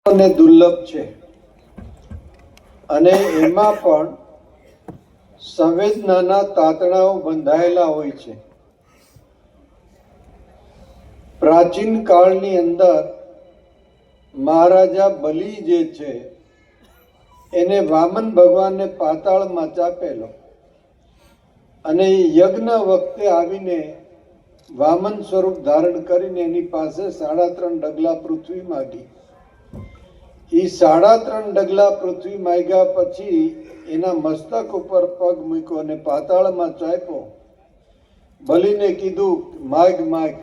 દુર્લભ છે અને એમાં પણ સંવેદનાના તાતણાઓ બંધાયેલા હોય છે. પ્રાચીન કાળની અંદર મહારાજા બલિ જે છે એને વામન ભગવાનને પાતાળમાં ચાપેલો અને યજ્ઞ વખતે આવીને વામન સ્વરૂપ ધારણ કરીને એની પાસે 3.5 ડગલા પૃથ્વી માગી. એ 3.5 ડગલા પૃથ્વી માગ્યા પછી એના મસ્તક ઉપર પગ મૂક્યો અને પાતાળમાં ચાપ્યો. બલિને કીધું માગ માગ.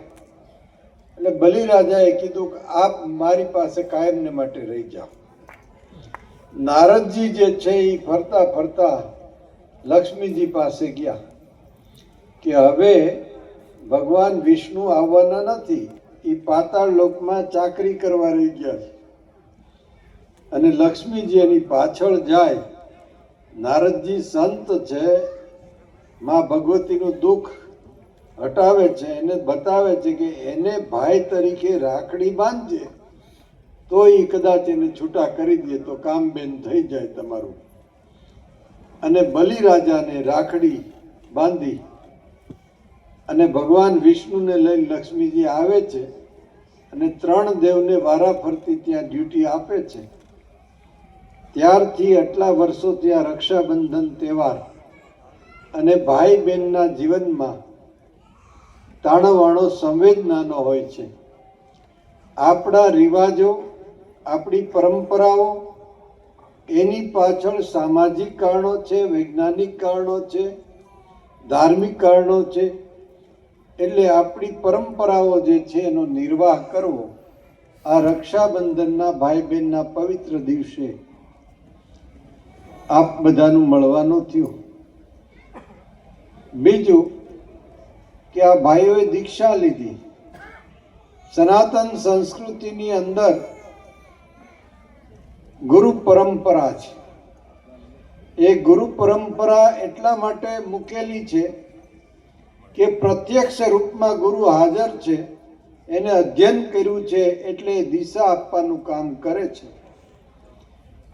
એટલે બલિ રાજાએ કીધું કે આપ મારી પાસે કાયમને માટે રહી જાઓ. નારદજી જે છે એ ફરતા ફરતા લક્ષ્મીજી પાસે ગયા કે હવે ભગવાન વિષ્ણુ આવવાના નથી, એ પાતાળ લોકમાં ચાકરી કરવા રહી ગયા છે. અને લક્ષ્મીજી એની પાછળ જાય. નારદજી સંત છે, માં ભગવતીનું દુઃખ હટાવે છે, એને બતાવે છે કે એને ભાઈ તરીકે રાખડી બાંધજે તો એ કદાચ એને છૂટા કરી દે તો કામ બેન થઈ જાય તમારું. અને બલિ રાજાને રાખડી બાંધી અને ભગવાન વિષ્ણુને લઈ લક્ષ્મીજી આવે છે અને 3 દેવને વારા ફરતી ત્યાં ડ્યુટી આપે છે. ત્યારથી આટલા વર્ષોથી આ રક્ષાબંધન તહેવાર અને ભાઈ બહેનના જીવનમાં તાણવાણો સંવેદનાનો હોય છે. આપણા રિવાજો, આપણી પરંપરાઓ, એની પાછળ સામાજિક કારણો છે, વૈજ્ઞાનિક કારણો છે, ધાર્મિક કારણો છે. એટલે આપણી પરંપરાઓ જે છે એનો નિર્વાહ કરવો આ રક્ષાબંધનના ભાઈ બહેનના પવિત્ર દિવસે આપ બધાનું મળવાનું થયું. બીજું કે આ ભાઈઓએ દીક્ષા લીધી. સનાતન સંસ્કૃતિની અંદર ગુરુ પરંપરા છે. એ ગુરુ પરંપરા એટલા માટે મૂકેલી છે કે પ્રત્યક્ષ રૂપમાં ગુરુ હાજર છે, એને અધ્યયન કર્યું છે એટલે દિશા આપવાનું કામ કરે છે.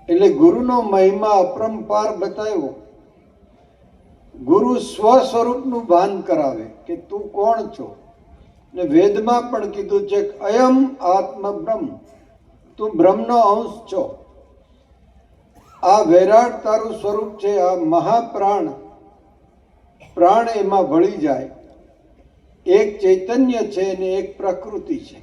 એટલે ગુરુનો મહિમા અપરંપાર બતાવ્યો. ગુરુ સ્વ સ્વરૂપનું ભાન કરાવે કે તું કોણ છો. ને વેદમાં પણ કીધું છે કે અયમ આત્મ બ્રહ્મ, તું બ્રહ્મનો અંશ છો. આ વૈરાટ તારું સ્વરૂપ છે. આ મહાપ્રાણ પ્રાણ એમાં ભળી જાય. એક ચૈતન્ય છે અને એક પ્રકૃતિ છે.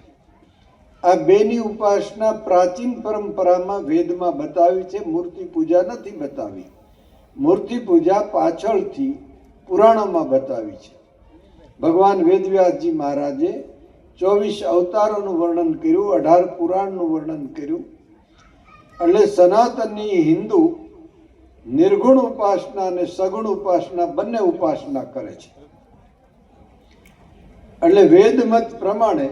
આ બેની ઉપાસના પ્રાચીન પરંપરામાં વેદમાં બતાવી છે. મૂર્તિ પૂજા નથી બતાવી. મૂર્તિ પૂજા પાછળથી પુરાણોમાં બતાવી છે. ભગવાન વેદવ્યાસજી મહારાજે 24 અવતારોનું વર્ણન કર્યું, 18 પુરાણનું વર્ણન કર્યું. એટલે સનાતનની હિન્દુ નિર્ગુણ ઉપાસના અને સગુણ ઉપાસના બંને ઉપાસના કરે છે. એટલે વેદમત પ્રમાણે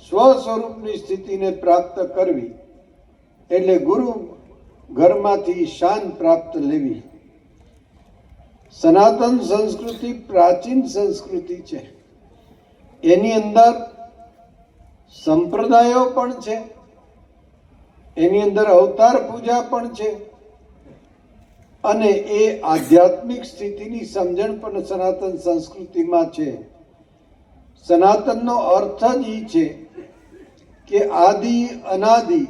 સ્વ સ્વરૂપની સ્થિતિને પ્રાપ્ત કરવી એટલે ગુરુ ઘરમાંથી શાન પ્રાપ્ત લેવી. સનાતન સંસ્કૃતિ પ્રાચીન સંસ્કૃતિ છે. એની અંદર સંપ્રદાયો પણ છે, એની અંદર અવતાર પૂજા પણ છે અને એ આધ્યાત્મિક સ્થિતિની સમજણ પણ સનાતન સંસ્કૃતિમાં છે. સનાતનનો અર્થ જ એ છે કે આદિ અનાદિ,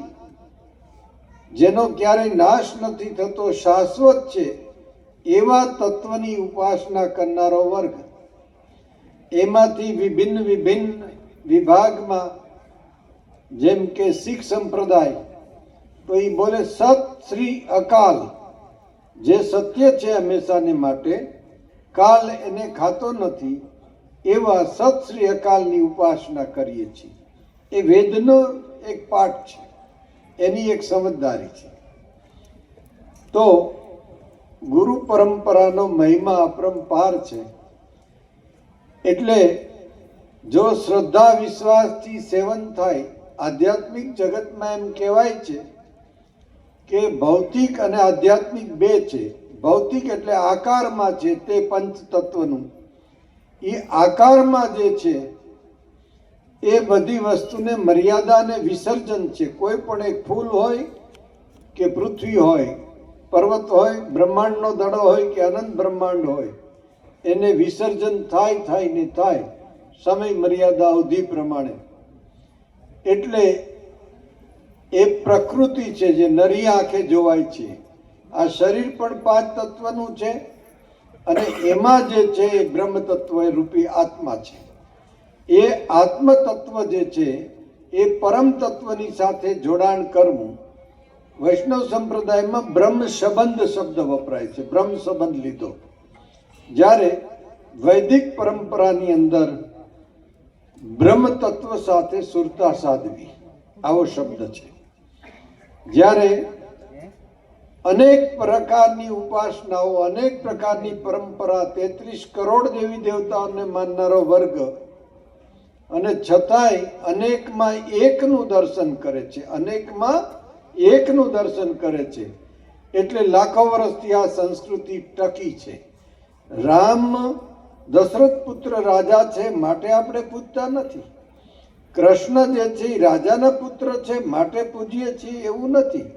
જેનો ક્યારેય નાશ નથી થતો, શાશ્વત છે એવા તત્વની ઉપાસના કરનારો વર્ગ. એમાંથી વિભિન્ન વિભિન્ન વિભાગમાં જેમ કે શીખ સંપ્રદાય તો એ બોલે સત શ્રી અકાલ, જે સત્ય છે હંમેશાને માટે, કાલ એને ખાતો નથી, એવા સત શ્રી અકાલની ઉપાસના કરીએ છીએ. એ વેદનો એક પાઠ છે, એની એક સમજદારી છે. તો ગુરુ પરંપરાનો મહિમા અપરંપાર છે. એટલે જો શ્રદ્ધા વિશ્વાસથી સેવન થાય, આધ્યાત્મિક જગતમાં એમ કહેવાય છે કે ભૌતિક અને આધ્યાત્મિક બે છે. ભૌતિક એટલે આકારમાં છે, તે પંચ તત્વનું. એ આકારમાં જે છે એ બધી વસ્તુને મર્યાદા અને વિસર્જન છે. કોઈ પણ એક ફૂલ હોય કે પૃથ્વી હોય, પર્વત હોય, બ્રહ્માંડનો દડો હોય કે અનંત બ્રહ્માંડ હોય, એને વિસર્જન થાય ને થાય સમય મર્યાદા અવધિ પ્રમાણે. એટલે એ પ્રકૃતિ છે જે નરી આંખે જોવાય છે. આ શરીર પણ 5 તત્વનું છે અને એમાં જે છે એ બ્રહ્મ તત્વ રૂપી આત્મા છે. એ આત્મ તત્વ જે છે એ પરમ તત્વની સાથે જોડાણ કરવું. વૈષ્ણવ સંપ્રદાયમાં બ્રહ્મ સંબંધ શબ્દ વપરાય છે. બ્રહ્મ સંબંધ લીધો. જ્યારે વૈદિક પરંપરાની અંદર બ્રહ્મ તત્વ સાથે સુરતા સાધવી આવો શબ્દ છે. જ્યારે અનેક પ્રકારની ઉપાસનાઓ, અનેક પ્રકારની પરંપરા, 33 કરોડ દેવી દેવતાઓને માનનારો વર્ગ અને છતાંય અનેકમાં એકનું દર્શન કરે છે. અનેકમાં એકનું દર્શન કરે છે. એટલે લાખો વર્ષથી આ સંસ્કૃતિ ટકી છે. રામ દશરથ પુત્ર રાજા છે માટે આપણે પૂજતા નથી. કૃષ્ણ જે છે એ રાજાના પુત્ર છે માટે પૂજીએ છીએ એવું નથી.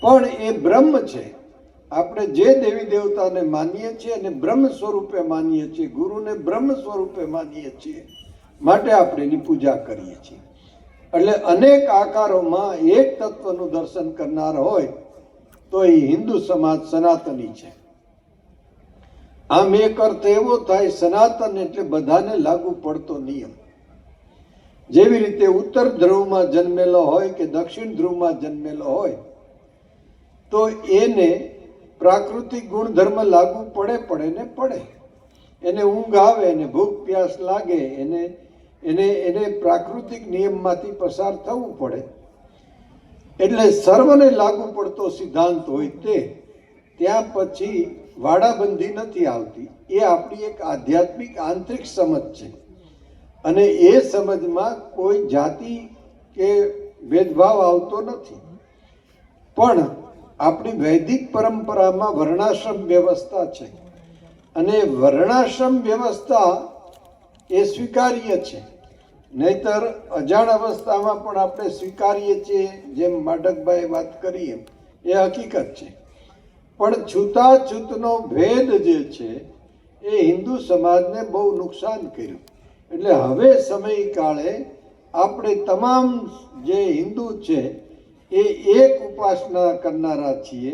પણ એ બ્રહ્મ છે. આપણે જે દેવી દેવતાને માનીએ છીએ અને બ્રહ્મ સ્વરૂપે માનીએ છીએ, ગુરુને બ્રહ્મ સ્વરૂપે માનીએ છીએ માટે આપણે એની પૂજા કરીએ છીએ. એટલે અનેક આકારોમાં એક તત્વનું દર્શન કરનાર હોય તો એ હિન્દુ સમાજ સનાતની છે. આમ એક અર્થ એવો થાય સનાતન એટલે બધાને લાગુ પડતો નિયમ. જેવી રીતે ઉત્તર ધ્રુવમાં જન્મેલો હોય કે દક્ષિણ ધ્રુવમાં જન્મેલો હોય તો એને પ્રાકૃતિક ગુણધર્મ લાગુ પડે. એને ઊંઘ આવે, એને ભૂખ પ્યાસ લાગે, એને પ્રાકૃતિક નિયમમાંથી પસાર થવું પડે. એટલે સર્વને લાગુ પડતો સિદ્ધાંત હોય ત્યાં પછી વાડાબંધી નથી આવતી. એ આપણી એક આધ્યાત્મિક આંતરિક સમજ છે અને એ સમજમાં કોઈ જાતિ કે ભેદભાવ આવતો નથી. પણ આપણી વૈદિક પરંપરામાં વર્ણાશ્રમ વ્યવસ્થા છે અને વર્ણાશ્રમ વ્યવસ્થા એ સ્વીકાર્ય છે. નહીતર અજાણ અવસ્થામાં પણ આપણે સ્વીકારીએ છીએ, જેમ માઢકભાઈએ વાત કરી એમ એ હકીકત છે. પણ છૂતાછૂતનો ભેદ જે છે એ હિન્દુ સમાજને બહુ નુકસાન કર્યું. એટલે હવે સમયકાળે આપણે તમામ જે હિન્દુ છે એ એક ઉપાસના કરનારા છીએ.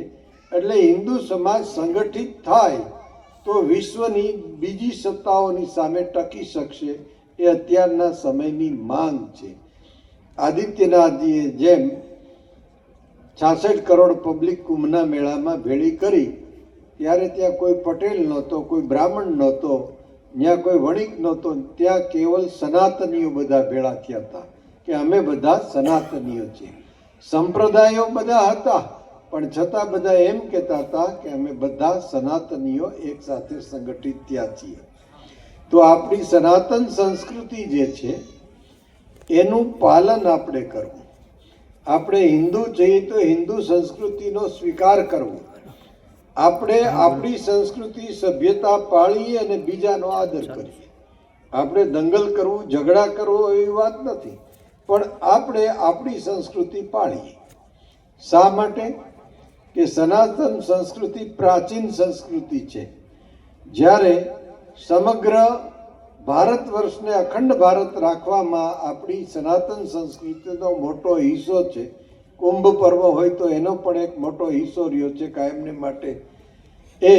એટલે હિન્દુ સમાજ સંગઠિત થાય તો વિશ્વની બીજી સત્તાઓની સામે ટકી શકશે. એ અત્યારના સમયની માંગ છે. આદિત્યનાથજીએ જેમ 66 કરોડ પબ્લિક કુંભના મેળામાં ભેળી કરી ત્યારે ત્યાં કોઈ પટેલ નહોતો, કોઈ બ્રાહ્મણ નહોતો, ત્યાં કોઈ વણિક નહોતો. ત્યાં કેવલ સનાતનીઓ બધા ભેળા થયા હતા કે અમે બધા સનાતનીઓ છીએ. સંપ્રદાયો બધા હતા પણ છતાં બધા એમ કહેતા હતા કે અમે બધા સનાતનીઓ એક સાથે સંગઠિત થયા છીએ. તો આપણી સનાતન સંસ્કૃતિ જે છે એનું પાલન આપણે કરવું. આપણે હિન્દુ છીએ તો હિન્દુ સંસ્કૃતિનો સ્વીકાર કરવો. આપણે આપણી સંસ્કૃતિ સભ્યતા પાળીએ અને બીજાનો આદર કરીએ. આપણે દંગલ કરવું, ઝઘડા કરવો એવી વાત નથી, પણ આપણે આપણી સંસ્કૃતિ પાળીએ. શા માટે? કે સનાતન સંસ્કૃતિ પ્રાચીન સંસ્કૃતિ છે. જ્યારે સમગ્ર ભારત વર્ષને અખંડ ભારત રાખવામાં આપણી સનાતન સંસ્કૃતિનો મોટો હિસ્સો છે. કુંભ પર્વ હોય તો એનો પણ એક મોટો હિસ્સો રહ્યો છે કાયમને માટે. એ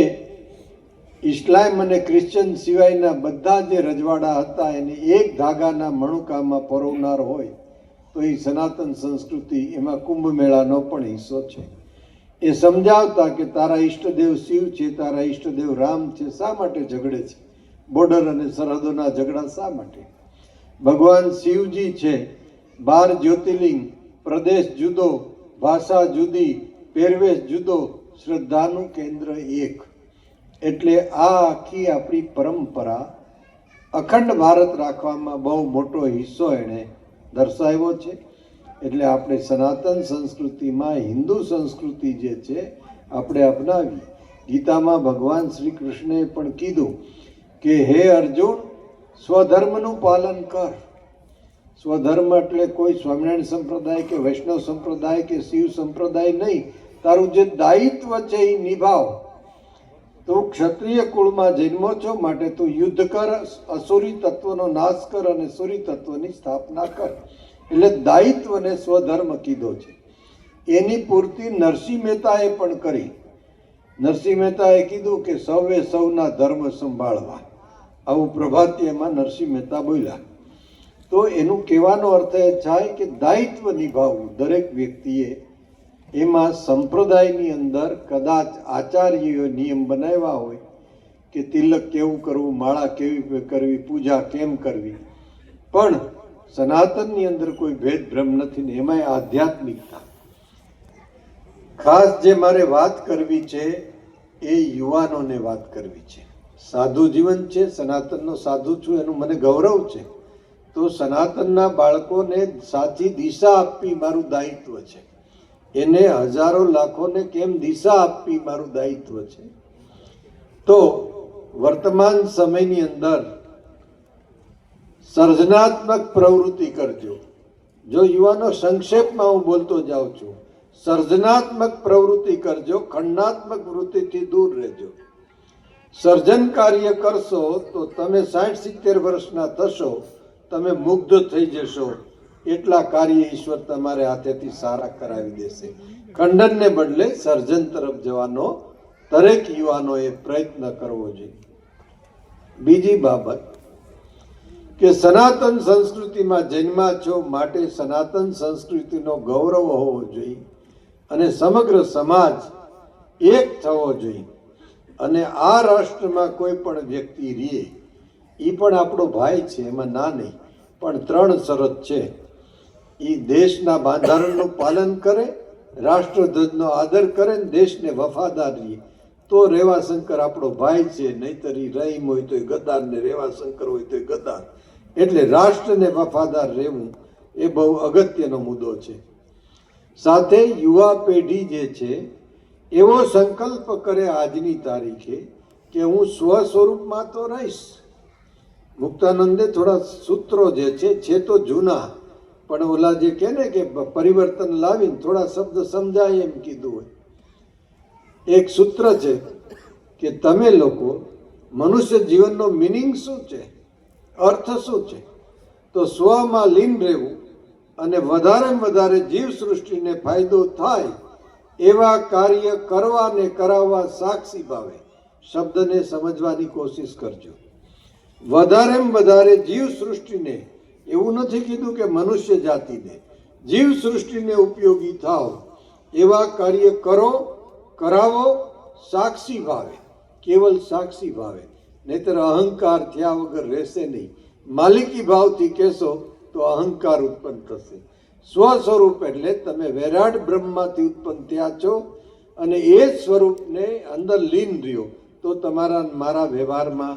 ઇસ્લામ અને ક્રિશ્ચન સિવાયના બધા જે રજવાડા હતા એને એક ધાગાના મણુકામાં પરોવનાર હોય તો એ સનાતન સંસ્કૃતિ, એમાં કુંભ મેળાનો પણ હિસ્સો છે. એ સમજાવતા કે તારા ઈષ્ટદેવ શિવ છે, તારા ઈષ્ટદેવ રામ છે, શા માટે ઝઘડે છે? બોર્ડર અને સરહદોના ઝઘડા શા માટે? ભગવાન શિવજી છે, 12 જ્યોતિર્લિંગ, પ્રદેશ જુદો, ભાષા જુદી, પહેરવેશ જુદો, શ્રદ્ધાનું કેન્દ્ર એક. એટલે આ આખી આપણી પરંપરા અખંડ ભારત રાખવામાં બહુ મોટો હિસ્સો એણે દર્શાવ્યો છે. એટલે આપણે સનાતન સંસ્કૃતિમાં હિન્દુ સંસ્કૃતિ જે છે આપણે અપનાવીએ. ગીતામાં ભગવાન શ્રી કૃષ્ણએ પણ કીધું કે હે અર્જુન, સ્વધર્મનું પાલન કર. સ્વધર્મ એટલે કોઈ સ્વામિનારાયણ સંપ્રદાય કે વૈષ્ણવ સંપ્રદાય કે શિવ સંપ્રદાય નહીં, તારું જે દાયિત્વ છે એ નિભાવ. તું ક્ષત્રિય કુળમાં જન્મો છો, માટે તું યુદ્ધ કર, અસુરી તત્વનો નાશ કર અને સુરી તત્વની સ્થાપના કર. એટલે દાયિત્વને સ્વધર્મ કીધો છે. એની પૂર્તિ નરસિંહ મહેતાએ પણ કરી. નરસિંહ મહેતાએ કીધું કે સૌએ સૌના ધર્મ સંભાળવા, આવું પ્રભાતીયમાં નરસિંહ મહેતા બોલ્યા. તો એનું કહેવાનો અર્થ એ થાય કે દાયિત્વ નિભાવવું દરેક વ્યક્તિએ. એમાં સંપ્રદાયની અંદર કદાચ આચાર્યોએ નિયમ બનાવ્યા હોય કે તિલક કેવું કરવું, માળા કેવી કરવી, પૂજા કેમ કરવી, પણ સનાતનની અંદર કોઈ ભેદભ્રમ નથી ને એમાંય આધ્યાત્મિકતા. ખાસ જે મારે વાત કરવી છે એ યુવાનોને વાત કરવી છે. સાધુ જીવન છે, સનાતનનો સાધુ છું એનું મને ગૌરવ છે. તો સનાતનના બાળકોને સાચી દિશા આપવી મારું દાયિત્વ છે. એને હજારો લાખોને કેમ દિશા આપવી મારું દાયિત્વ છે. તો વર્તમાન સમયની અંદર સર્જનાત્મક પ્રવૃત્તિ કરજો. જો યુવાનો, સંક્ષેપમાં હું બોલતો જાઉં છું, સર્જનાત્મક પ્રવૃત્તિ કરજો, ખંડાત્મક વૃત્તિથી દૂર રહેજો. સર્જન કાર્ય કરશો તો તમે 60-70 વર્ષના થશો, તમે મુગ્ધ થઈ જશો. એટલા કાર્ય ઈશ્વર તમારે હાથેથી સારા કરાવી દેશે. ખંડનને બદલે સર્જન તરફ જવાનો દરેક યુવાનોએ પ્રયત્ન કરવો જોઈએ. બીજી બાબત કે સનાતન સંસ્કૃતિમાં જન્મ્યા છો, માટે સનાતન સંસ્કૃતિનો ગૌરવ હોવો જોઈએ અને સમગ્ર સમાજ એક થવો જોઈએ. અને આ રાષ્ટ્રમાં કોઈ પણ વ્યક્તિ રહે એ પણ આપણો ભાઈ છે, એમાં ના નહીં, પણ 3 શરત છે. એ દેશના બંધારણનું પાલન કરે, રાષ્ટ્રધ્વજનો આદર કરે, દેશને વફાદાર રહે, તો રેવાશંકર આપણો ભાઈ છે. નહીતર રહીમ હોય તો ગદ્દાર ને રેવાશંકર હોય તો ગદ્દાર. એટલે રાષ્ટ્રને વફાદાર રહેવું એ બહુ અગત્યનો મુદ્દો છે. સાથે યુવા પેઢી જે છે એવો સંકલ્પ કરે આજની તારીખે કે હું સ્વ સ્વરૂપમાં તો રહીશ. મુક્તાનંદે થોડા સૂત્રો જે છે તો જૂના, પણ ઓલા જે કહે ને કે પરિવર્તન લાવીને થોડા શબ્દ સમજાય એમ કીધું હોય. એક સૂત્ર છે કે તમે લોકો મનુષ્ય જીવનનો મિનિંગ શું છે, અર્થ શું છે, તો સ્વમાં લીન રહેવું અને વધારેમાં વધારે જીવ સૃષ્ટિને ફાયદો થાય એવા કાર્ય કરવા ને કરાવવા સાક્ષી ભાવે. શબ્દને સમજવાની કોશિશ કરજો. વધારેમાં વધારે જીવ સૃષ્ટિને, એવું નથી કીધું કે મનુષ્ય જાતિને, જીવ સૃષ્ટિને ઉપયોગી થાવ એવા કાર્ય કરો, કરાવો સાક્ષી ભાવે, કેવલ સાક્ષી ભાવે. નહીતર અહંકાર થયા વગર રહેશે નહીં. માલિકી ભાવથી કહેશો તો અહંકાર ઉત્પન્ન થશે. સ્વ સ્વરૂપ એટલે તમે વૈરાટ બ્રહ્મમાંથી ઉત્પન્ન થયા છો અને એ સ્વરૂપને અંદર લીન રહ્યો તો તમારા મારા વ્યવહારમાં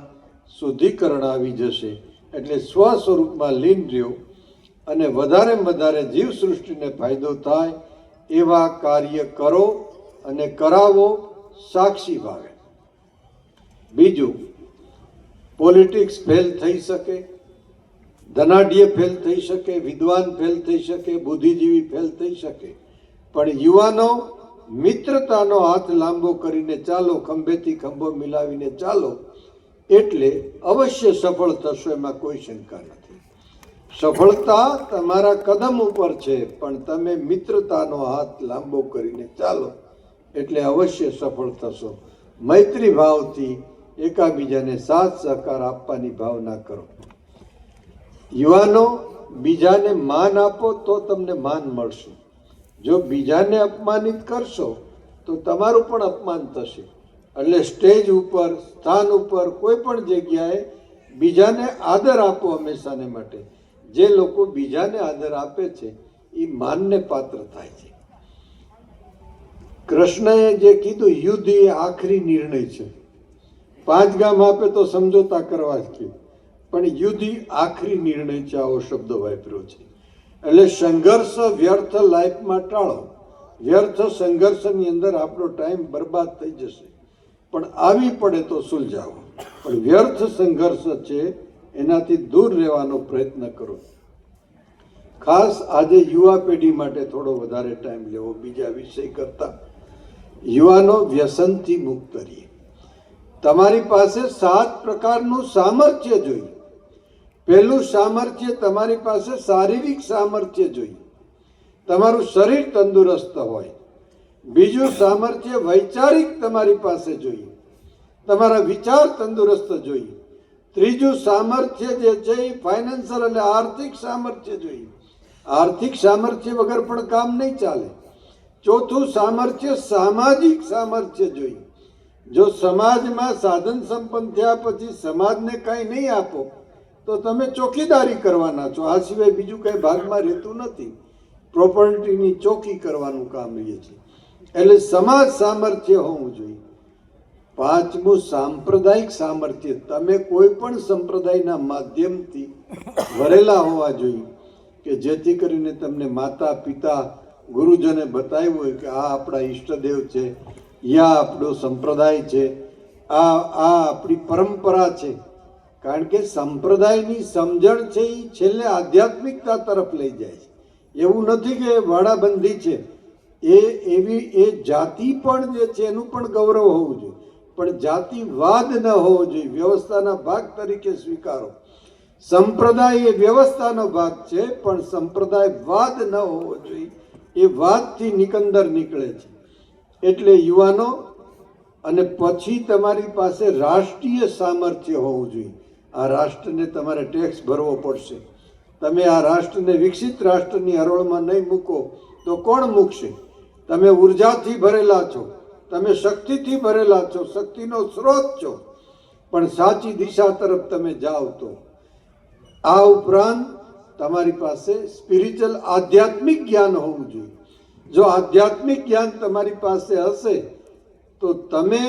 શુદ્ધિકરણ આવી જશે. એટલે સ્વ સ્વરૂપમાં લીન રહ્યો અને વધારેમાં વધારે જીવ સૃષ્ટિને ફાયદો થાય એવા કાર્ય કરો અને કરાવો સાક્ષી ભાવે. બીજું, પોલિટિક્સ ફેલ થઈ શકે, ધનાઢ્ય ફેલ થઈ શકે, વિદ્વાન ફેલ થઈ શકે, બુદ્ધિજીવી ફેલ થઈ શકે, પણ યુવાનો મિત્રતાનો હાથ લાંબો કરીને ચાલો, ખંભેથી ખંભો મિલાવીને ચાલો, એટલે અવશ્ય સફળ થશો, એમાં કોઈ શંકા નથી. સફળતા તમારા કદમ ઉપર છે, પણ તમે મિત્રતાનો હાથ લાંબો કરીને ચાલો એટલે અવશ્ય સફળ થશો. મૈત્રી ભાવથી એકાબીજાને સાથ સહકાર આપવાની ભાવના કરો. યુવાનો, બીજાને માન આપો તો તમને માન મળશે. જો બીજાને અપમાનિત કરશો તો તમારું પણ અપમાન થશે. એટલે સ્ટેજ ઉપર, સ્થાન ઉપર, કોઈ પણ જગ્યાએ બીજાને આદર આપો હંમેશાને માટે. જે લોકો બીજાને આદર આપે છે એ માનને પાત્ર થાય છે. કૃષ્ણએ જે કીધું, યુદ્ધ એ આખરી નિર્ણય છે. 5 ગામ આપે તો સમજોતા કરવા જ કીધું, પણ યુદ્ધ આખરી નિર્ણય છે, આવો શબ્દ વાપર્યો છે. એટલે સંઘર્ષ વ્યર્થ લાઈફમાં ટાળો. વ્યર્થ સંઘર્ષની અંદર આપણો ટાઈમ બરબાદ થઈ જશે, પણ આવી પડે તો સુલઝાવો. પણ વ્યર્થ સંઘર્ષ છે એનાથી દૂર રહેવાનો પ્રયત્ન કરો. ખાસ આજે યુવા પેઢી માટે થોડો વધારે ટાઈમ લેવો બીજા વિષય કરતા. યુવાનો વ્યસનથી મુક્ત રહીએ. તમારી પાસે 7 પ્રકારનું સામર્થ્ય જોઈએ. પહેલું સામર્થ્ય તમારી પાસે શારીરિક સામર્થ્ય જોઈએ, તમારું શરીર તંદુરસ્ત હોય. બીજું સામર્થ્ય વૈચારિક તમારી પાસે જોઈએ, તમારા વિચાર તંદુરસ્ત જોઈએ. ત્રીજું સામર્થ્ય જે છે એ ફાઇનાન્શિયલ એટલે આર્થિક સામર્થ્ય જોઈએ. આર્થિક સામર્થ્ય વગર પણ કામ નહીં ચાલે. ચોથું સામર્થ્ય સામાજિક સામર્થ્ય જોઈએ. જો સમાજમાં સાધન સંપન્ન થયા પછી સમાજને કાંઈ નહીં આપો તો તમે ચોકીદારી કરવાના છો. આ સિવાય બીજું કંઈ ભાગમાં રહેતું નથી. પ્રોપર્ટીની ચોકી કરવાનું કામ રહે છે. એટલે સમાજ સામર્થ્ય હોવું જોઈએ. પાંચમું સાંપ્રદાયિક સામર્થ્ય. તમે કોઈ પણ સંપ્રદાયના માધ્યમથી ભરેલા હોવા જોઈએ કે જેથી કરીને તમને માતા પિતા ગુરુજને બતાવ્યું હોય કે આ આપણા ઈષ્ટદેવ છે, યા આપણો સંપ્રદાય છે, આ આપણી પરંપરા છે. કારણ કે સંપ્રદાયની સમજણ છે એ છેલ્લે આધ્યાત્મિકતા તરફ લઈ જાય છે. એવું નથી કે વાડાબંધી છે, એ જાતિ પણ જે છે એનું પણ ગૌરવ હોવું જોઈએ, પણ જાતિવાદ ન હોવો જોઈએ. વ્યવસ્થાના ભાગ તરીકે સ્વીકારો. સંપ્રદાય એ વ્યવસ્થાનો ભાગ છે, પણ સંપ્રદાયવાદ ન હોવો જોઈએ. એ વાદથી નિકંદર નીકળે છે. એટલે યુવાનો, અને પછી તમારી પાસે રાષ્ટ્રીય સામર્થ્ય હોવું જોઈએ. આ રાષ્ટ્રને તમારે ટેક્સ ભરવો પડશે. તમે આ રાષ્ટ્રને વિકસિત રાષ્ટ્રની હરોળમાં નહીં મૂકો તો કોણ મૂકશે? તમે ઉર્જાથી ભરેલા છો, તમે શક્તિથી ભરેલા છો, શક્તિનો સ્ત્રોત છો, પણ સાચી દિશા તરફ તમે જાઓ તો. આ ઉપરાંત તમારી પાસે સ્પિરિચ્યુઅલ આધ્યાત્મિક જ્ઞાન હોવું જોઈએ. જો આધ્યાત્મિક જ્ઞાન તમારી પાસે હશે તો તમે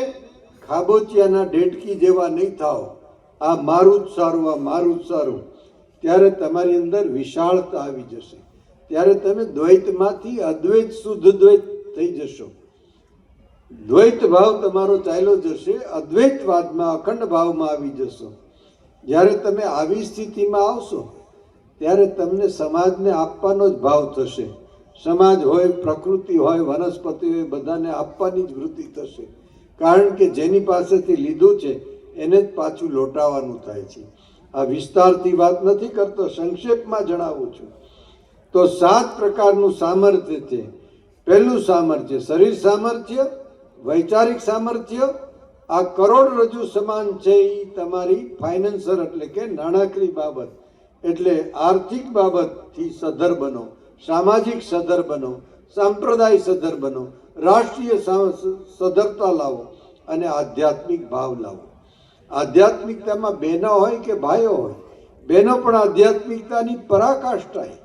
ખાબોચિયાના ડેટકી જેવા નહીં થાઓ. આ મારું જ સારું, આ મારું જ સારું. ત્યારે તમારી અંદર વિશાળતા આવી જશે. ત્યારે તમે દ્વૈતમાંથી અદ્વૈત શુદ્ધ દ્વૈત થઈ જશો. દ્વૈત ભાવ તમારો ચાલ્યો જશે, અદ્વૈતવાદમાં અખંડ ભાવમાં આવી જશો. જ્યારે તમે આવી સ્થિતિમાં આવશો ત્યારે તમને સમાજને આપવાનો જ ભાવ થશે. સમાજ હોય, પ્રકૃતિ હોય, વનસ્પતિ હોય, બધાને આપવાની જ વૃત્તિ થશે. કારણ કે જેની પાસેથી લીધું છે એને જ પાછું લોટાવાનું થાય છે. આ વિસ્તારથી વાત નથી કરતો, સંક્ષેપમાં જણાવું છું. તો 7 પ્રકારનું સામર્થ્ય છે. પહેલું સામર્થ્ય શરીર સામર્થ્ય, વૈચારિક સામર્થ્ય. આ કરોડરજ્જુ સમાન છે એ તમારી ફાઇનાન્સર એટલે કે નાણાકીય બાબત, એટલે આર્થિક બાબતથી સધર બનો, સામાજિક સધર બનો, સાંપ્રદાયિક સધર બનો, રાષ્ટ્રીય સધરતા લાવો અને આધ્યાત્મિક ભાવ લાવો. આધ્યાત્મિકતામાં બહેનો હોય કે ભાઈઓ હોય, બહેનો પણ આધ્યાત્મિકતાની પરાકાષ્ઠાએ.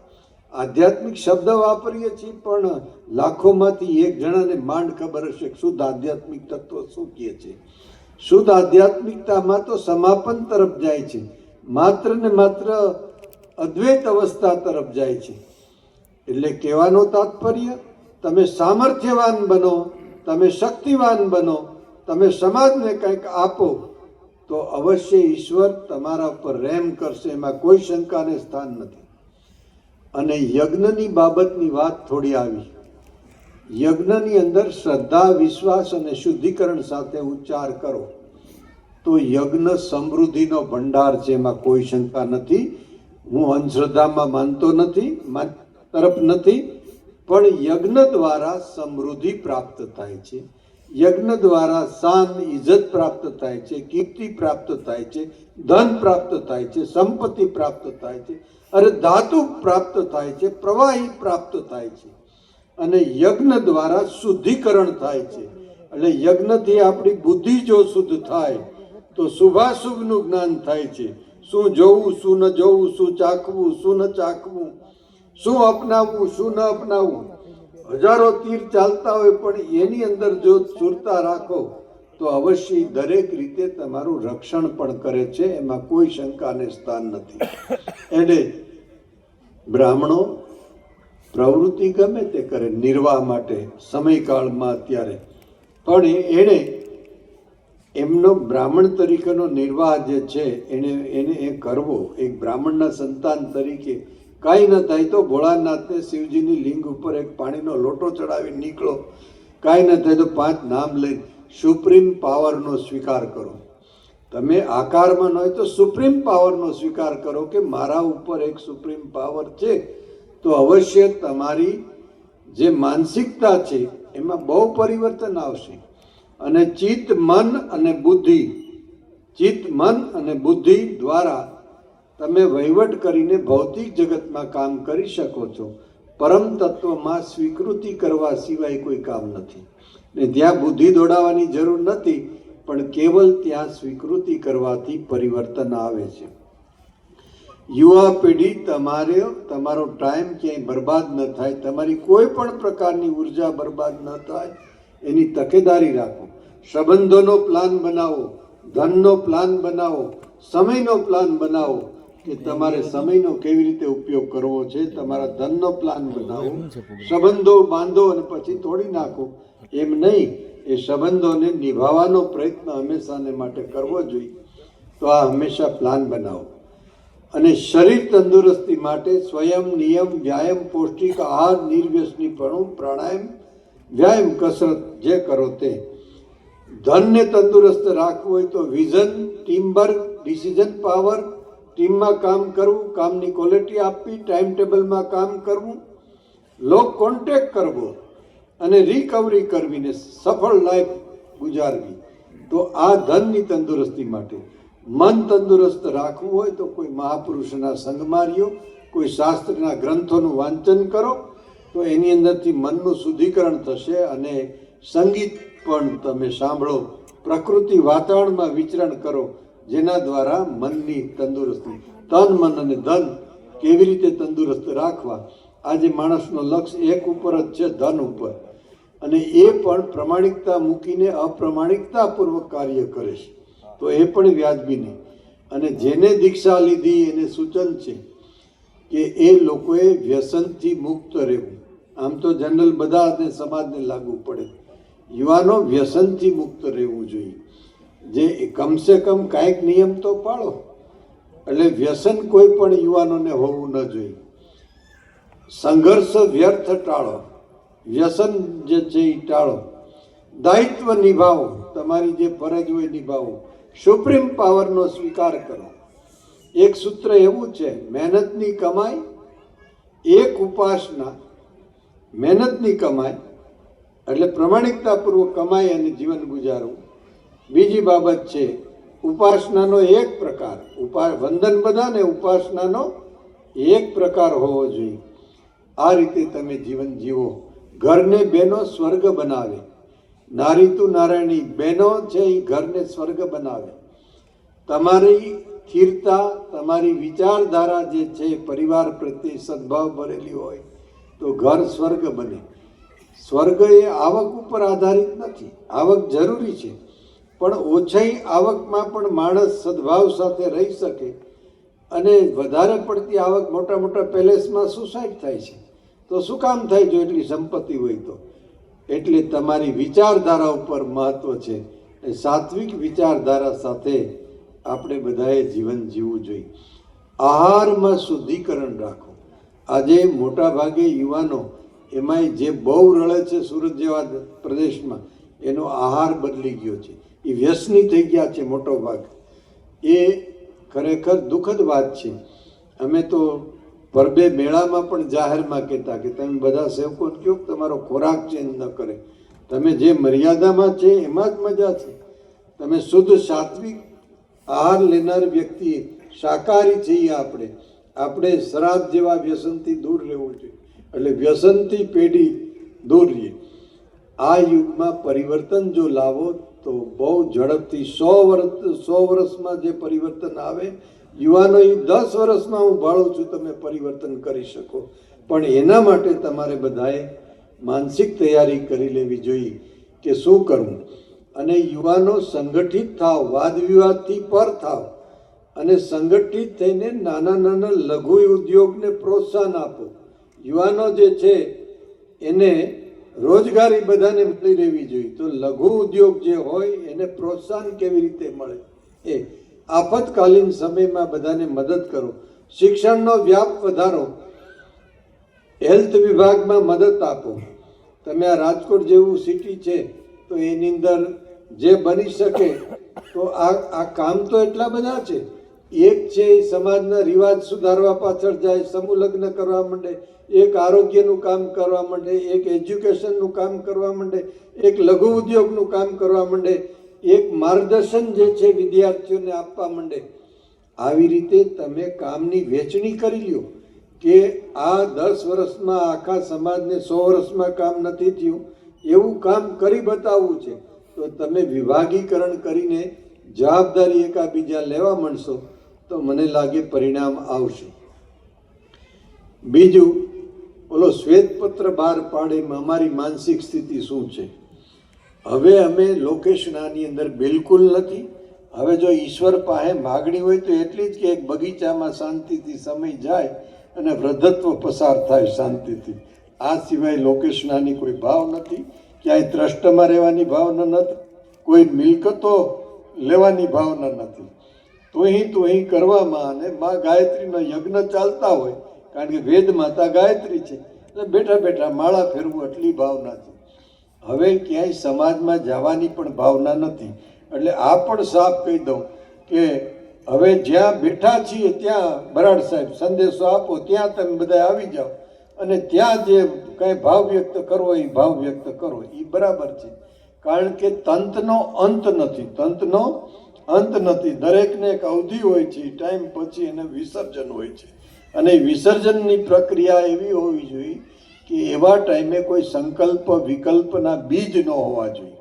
આધ્યાત્મિક શબ્દ વાપરીએ છીએ પણ લાખોમાંથી એક જણાને માંડ ખબર હશે શુદ્ધ આધ્યાત્મિક તત્વ શું કહે છે. શુદ્ધ આધ્યાત્મિકતામાં તો સમાપન તરફ જાય છે, માત્ર ને માત્ર અદ્વૈત અવસ્થા તરફ જાય છે. એટલે કહેવાનો તાત્પર્ય, તમે સામર્થ્યવાન બનો, તમે શક્તિવાન બનો, તમે સમાજને કંઈક આપો તો અવશ્ય ઈશ્વર તમારા ઉપર રહેમ કરશે, એમાં કોઈ શંકાને સ્થાન નથી. અને યજ્ઞની બાબતની વાત થોડી આવી. યજ્ઞની અંદર શ્રદ્ધા, વિશ્વાસ અને શુદ્ધિકરણ સાથે ઉચ્ચાર કરો તો યજ્ઞ સમૃદ્ધિનો ભંડાર છે, એમાં કોઈ શંકા નથી. હું અંધશ્રદ્ધામાં માનતો નથી, તરફ નથી, પણ યજ્ઞ દ્વારા સમૃદ્ધિ પ્રાપ્ત થાય છે. યજ્ઞ દ્વારા શાન, ઇજ્જત પ્રાપ્ત થાય છે, કીર્તિ પ્રાપ્ત થાય છે, ધન પ્રાપ્ત થાય છે, સંપત્તિ પ્રાપ્ત થાય છે, અરે ધાતુ પ્રાપ્ત થાય છે, પ્રવાહી પ્રાપ્ત થાય છે. અને યજ્ઞ દ્વારા શુદ્ધિકરણ થાય છે. એટલે યજ્ઞથી આપણી બુદ્ધિ જો શુદ્ધ થાય તો શુભાશુભનું જ્ઞાન થાય છે. શું જોવું, શું ન જોવું, શું ચાખવું, શું ન ચાખવું, શું અપનાવવું, શું ન અપનાવવું. હજારો તીર ચાલતા હોય પણ એની અંદર જો સુરતા રાખો તો અવશ્ય દરેક રીતે તમારું રક્ષણ પણ કરે છે, એમાં કોઈ શંકાને સ્થાન નથી. એટલે બ્રાહ્મણો પ્રવૃત્તિ ગમે તે કરે નિર્વાહ માટે સમયકાળમાં અત્યારે, પણ એણે એમનો બ્રાહ્મણ તરીકેનો નિર્વાહ જે છે એને એ કરવો, એક બ્રાહ્મણના સંતાન તરીકે કાંઈ ન થાય તો ભોળાનાથને શિવજીની લિંગ ઉપર એક પાણીનો લોટો ચડાવી નીકળો, કાંઈ ન થાય તો 5 નામ લઈ સુપ્રીમ પાવરનો સ્વીકાર કરો. તમે આકારમાં ન હોય તો સુપ્રીમ પાવરનો સ્વીકાર કરો કે મારા ઉપર એક સુપ્રીમ પાવર છે. તો અવશ્ય તમારી જે માનસિકતા છે એમાં બહુ પરિવર્તન આવશે. અને ચિત્ત મન અને બુદ્ધિ દ્વારા તમે વહીવટ કરીને ભૌતિક જગતમાં કામ કરી શકો છો. પરમ તત્વમાં સ્વીકૃતિ કરવા સિવાય કોઈ કામ નથી ને ત્યાં બુદ્ધિ દોડાવવાની જરૂર નથી, પણ કેવલ ત્યાં સ્વીકૃતિ કરવાથી પરિવર્તન આવે છે. યુવા પેઢી તમારો ટાઈમ ક્યાંય બરબાદ ન થાય, તમારી કોઈ પણ પ્રકારની ઉર્જા બરબાદ ન થાય એની તકેદારી રાખો. સંબંધોનો પ્લાન બનાવો, ધનનો પ્લાન બનાવો, સમયનો પ્લાન બનાવો કે તમારે સમયનો કેવી રીતે ઉપયોગ કરવો છે. તમારા ધનનો પ્લાન બનાવો. સંબંધો બાંધો અને પછી તોડી નાખો એમ નહીં. એ સંબંધોને નિભાવવાનો પ્રયત્ન હંમેશાને માટે કરવો જોઈએ. તો આ હંમેશા પ્લાન બનાવો. અને શરીર તંદુરસ્તી માટે સ્વયં નિયમ, વ્યાયામ, પૌષ્ટિક આહાર, નિર્વ્યસનીપણું, પ્રાણાયામ, વ્યાયામ, કસરત જે કરો તે. ધનને તંદુરસ્ત રાખવું હોય તો વિઝન, ટીમવર્ક, ડિસિઝન પાવર, ટીમમાં કામ કરવું, કામની ક્વોલિટી આપવી, ટાઈમ ટેબલમાં કામ કરવું, લોક કોન્ટેક્ટ કરવો અને રિકવરી કરવીને સફળ લાઈફ ગુજારવી. તો આ ધનની તંદુરસ્તી માટે. મન તંદુરસ્ત રાખવું હોય તો કોઈ મહાપુરુષના સંગમાં રહ્યો, કોઈ શાસ્ત્રના ગ્રંથોનું વાંચન કરો તો એની અંદરથી મનનું શુદ્ધિકરણ થશે. અને સંગીત પણ તમે સાંભળો, પ્રકૃતિ વાતાવરણમાં વિચરણ કરો, જેના દ્વારા મનની તંદુરસ્તી. તન, મન અને ધન કેવી રીતે તંદુરસ્ત રાખવા, આજે માણસનો લક્ષ્ય એક ઉપર જ છે, ધન ઉપર. અને એ પણ પ્રમાણિકતા મૂકીને અપ્રમાણિકતાપૂર્વક કાર્ય કરે છે. તો એ પણ વ્યાજબી નહીં. અને જેને દીક્ષા લીધી એને સૂચન છે કે એ લોકોએ વ્યસનથી મુક્ત રહેવું. આમ તો જનરલ બધા સમાજને લાગુ પડે. યુવાનો વ્યસનથી મુક્ત રહેવું જોઈએ. જે કમસે કમ કાંઈક નિયમ તો પાળો. એટલે વ્યસન કોઈ પણ યુવાનોને હોવું ન જોઈએ. સંઘર્ષ વ્યર્થ ટાળો, વ્યસન જે છે એ ટાળો. દાયિત્વ નિભાવો, તમારી જે ફરજ હોય નિભાવો. સુપ્રીમ પાવરનો સ્વીકાર કરો. એક સૂત્ર એવું છે, મહેનતની કમાઈ, એક ઉપાસના. મહેનતની કમાઈ એટલે પ્રમાણિકતાપૂર્વક કમાઈ અને જીવન ગુજારવું. બીજી બાબત છે ઉપાસનાનો એક પ્રકાર. વંદન બધાને, ઉપાસનાનો એક પ્રકાર હોવો જોઈએ. આ રીતે તમે જીવન જીવો. ઘરને બહેનો સ્વર્ગ બનાવે. નારી તું નારાયણી, બહેનો છે એ ઘરને સ્વર્ગ બનાવે. તમારી સ્થિરતા, તમારી વિચારધારા જે છે પરિવાર પ્રત્યે સદભાવ ભરેલી હોય તો ઘર સ્વર્ગ બને. સ્વર્ગ એ આવક ઉપર આધારિત નથી. આવક જરૂરી છે, પણ ઓછી આવકમાં પણ માણસ સદભાવ સાથે રહી શકે. અને વધારે પડતી આવક મોટા મોટા પેલેસમાં સુસાઇડ થાય છે. તો શું કામ થાય જો એટલી સંપત્તિ હોય તો? એટલે તમારી વિચારધારા ઉપર મહત્વ છે. એ સાત્વિક વિચારધારા સાથે આપણે બધાએ જીવન જીવવું જોઈએ. આહારમાં શુદ્ધિકરણ રાખો. આજે મોટા ભાગે યુવાનો એમાંય જે બહુ રળે છે સુરત જેવા પ્રદેશમાં, એનો આહાર બદલી ગયો છે. એ વ્યસની થઈ ગયા છે મોટો ભાગ. એ ખરેખર દુઃખદ વાત છે. અમે તો પરબે મેળામાં પણ જાહેરમાં કહેતા કે તમે બધા સેવકો કહો તમારો ખોરાક ચેન્જ ન કરે. તમે જે મર્યાદામાં છે એમાં જ મજા છે. તમે શુદ્ધ સાત્વિક આહાર લેનાર વ્યક્તિ, શાકાહારી છીએ આપણે શરાબ જેવા વ્યસનથી દૂર રહેવું જોઈએ. એટલે વ્યસનથી પેઢી દૂર રહીએ. આ યુગમાં પરિવર્તન જો લાવો તો બહુ ઝડપથી 100 વર્ષમાં જે પરિવર્તન આવે, યુવાનો એ 10 વર્ષમાં હું ભાળું છું તમે પરિવર્તન કરી શકો. પણ એના માટે તમારે બધાએ માનસિક તૈયારી કરી લેવી જોઈએ કે શું કરવું. અને યુવાનો સંગઠિત થાવ, વાદ વિવાદથી પર થાવ અને સંગઠિત થઈને નાના નાના લઘુ ઉદ્યોગને પ્રોત્સાહન આપો. યુવાનો જે છે એને રોજગારી બધાને મળી રહેવી જોઈએ. તો લઘુ ઉદ્યોગ જે હોય એને પ્રોત્સાહન કેવી રીતે મળે એ આફતકાલીન સમયમાં બધાને મદદ કરો. શિક્ષણનો વ્યાપ વધારો. હેલ્થ વિભાગમાં મદદ આપો. તમે આ રાજકોટ જેવું સિટી છે તો એની અંદર જે બની શકે તો આ કામ તો એટલા બધા છે. એક છે સમાજના રિવાજ સુધારવા પાછળ જાય, સમૂહ લગ્ન કરવા માંડે, એક આરોગ્યનું કામ કરવા માંડે, એક એજ્યુકેશનનું કામ કરવા માંડે, એક લઘુ ઉદ્યોગનું કામ કરવા માંડે, એક માર્ગદર્શન જે છે વિદ્યાર્થીઓને આપવા માંડે. આવી રીતે તમે કામની વહેંચણી કરી લ્યો કે આ 10 વર્ષમાં આખા સમાજને 100 વર્ષમાં કામ નથી થયું એવું કામ કરી બતાવવું છે. તો તમે વિભાગીકરણ કરીને જવાબદારી એકાબીજા લેવા માંડશો તો મને લાગે પરિણામ આવશે. બીજું, ઓલો શ્વેતપત્ર બહાર પાડેમાં અમારી માનસિક સ્થિતિ શું છે? હવે અમે લોકેશન આની અંદર બિલકુલ નથી. હવે જો ઈશ્વર પાસે માગણી હોય તો એટલી જ કે એક બગીચામાં શાંતિથી સમય જાય અને વૃદ્ધત્વ પસાર થાય શાંતિથી. આ સિવાય લોકેશનાની કોઈ ભાવ નથી, ક્યાંય ટ્રસ્ટમાં રહેવાની ભાવના નથી, કોઈ મિલકતો લેવાની ભાવના નથી. તો અહીં કરવામાં અને મા ગાયત્રીનો યજ્ઞ ચાલતા હોય, કારણ કે વેદ માતા ગાયત્રી છે, એટલે બેઠા બેઠા માળા ફેરવું એટલી ભાવના છે. હવે ક્યાંય સમાજમાં જવાની પણ ભાવના નથી. એટલે આ પણ સાફ કહી દઉં કે હવે જ્યાં બેઠા છીએ ત્યાં બરાડ સાહેબ સંદેશો આપો, ત્યાં તમે બધા આવી જાઓ અને ત્યાં જે કાંઈ ભાવ વ્યક્ત કરવો એ ભાવ વ્યક્ત કરો, એ બરાબર છે. કારણ કે તંતનો અંત નથી, તંતનો અંત નથી. દરેકને એક અવધિ હોય છે, ટાઈમ પછી એને વિસર્જન હોય છે. અને વિસર્જનની પ્રક્રિયા એવી હોવી જોઈએ કે એવા ટાઈમે કોઈ સંકલ્પ વિકલ્પના બીજ ન હોવા જોઈએ.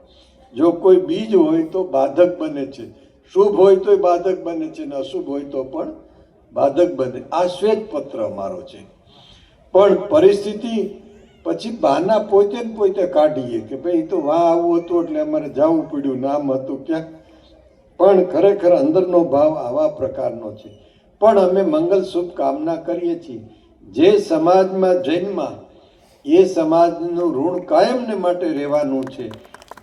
જો કોઈ બીજ હોય તો બાધક બને છે, શુભ હોય તો બાધક બને છે ને અશુભ હોય તો પણ બાધક બને. આ શ્વેતપત્ર અમારો છે. પણ પરિસ્થિતિ પછી બહાના પોતે ને પોતે કાઢીએ કે ભાઈ તો વાહ આવું હતું એટલે અમારે જવું પડ્યું, નામ હતું ક્યાંક. પણ ખરેખર અંદરનો ભાવ આવા પ્રકારનો છે. પણ અમે મંગલ શુભ કામના કરીએ છીએ. જે સમાજમાં જન્મા એ સમાજનું ઋણ કાયમને માટે રહેવાનું છે.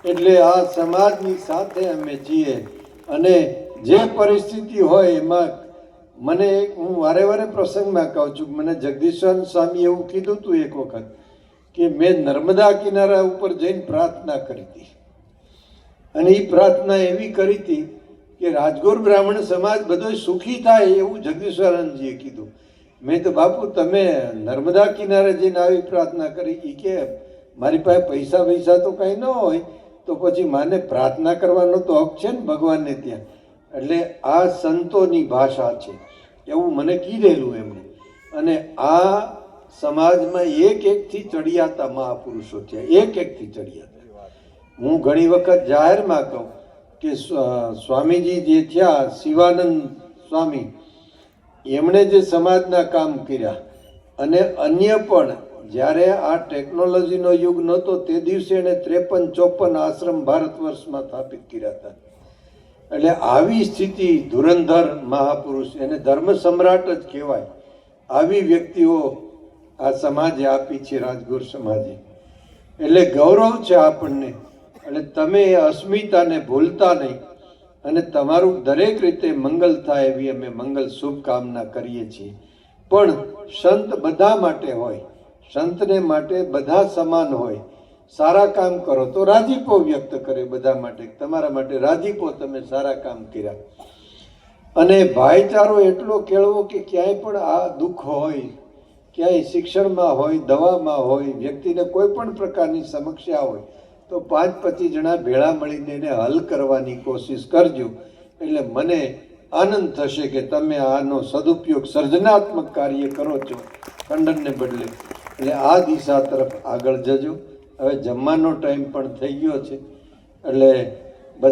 એટલે આ સમાજની સાથે અમે છીએ અને જે પરિસ્થિતિ હોય એમાં મને હું વારે વારે પ્રસંગમાં કહું છું, મને જગદીશ્વર સ્વામી એવું કીધું હતું એક વખત કે મેં નર્મદા કિનારા ઉપર જઈને પ્રાર્થના કરી હતી. અને એ પ્રાર્થના એવી કરી હતી કે રાજગોર બ્રાહ્મણ સમાજ બધો સુખી થાય એવું જગદીશ્વરાનંદજીએ કીધું. મેં તો બાપુ તમે નર્મદા કિનારે જઈને આવી પ્રાર્થના કરી. એ કે મારી પાસે પૈસા તો કાંઈ ન હોય તો પછી માને પ્રાર્થના કરવાનો તો હક છે ને ભગવાનને ત્યાં. એટલે આ સંતોની ભાષા છે એવું મને કીધેલું એમણે. અને આ સમાજમાં એક એકથી ચડિયાતા મહાપુરુષો થયા, એક એકથી ચડિયાતા. હું ઘણી વખત જાહેરમાં કહું કે સ્વામીજી જે થયા શિવાનંદ સ્વામી, એમણે જે સમાજના કામ કર્યા અને અન્ય પણ જ્યારે આ ટેકનોલોજીનો યુગ નહોતો તે દિવસે એણે 53-54 આશ્રમ ભારત વર્ષમાં સ્થાપિત કર્યા હતા. એટલે આવી સ્થિતિ ધુરંધર મહાપુરુષ, એને ધર્મ સમ્રાટ જ કહેવાય, આવી વ્યક્તિઓ આ સમાજે આપી છે, રાજગોર સમાજે. એટલે ગૌરવ છે આપણને. એટલે તમે એ અસ્મિતાને ભૂલતા નહીં અને તમારું દરેક રીતે મંગલ થાય એવી અમે મંગલ શુભકામના કરીએ છીએ. પણ સંત બધા માટે હોય, સંતને માટે બધા સમાન હોય. સારા કામ કરો તો રાજીપો વ્યક્ત કરે બધા માટે, તમારા માટે રાજીપો, તમે સારા કામ કર્યા. અને ભાઈચારો એટલો કેળવો કે ક્યાંય પણ આ દુઃખ હોય, ક્યાંય શિક્ષણમાં હોય, દવામાં હોય, વ્યક્તિને કોઈ પણ પ્રકારની સમસ્યા હોય તો 5-25 જણા ભેળા મળીને એને હલ કરવાની કોશિશ કરજો. એટલે મને આનંદ થશે કે તમે આનો સદુપયોગ સર્જનાત્મક કાર્ય કરો છો ખંડનને બદલે. એટલે આ દિશા તરફ આગળ જજો. હવે જમવાનો ટાઈમ પણ થઈ ગયો છે એટલે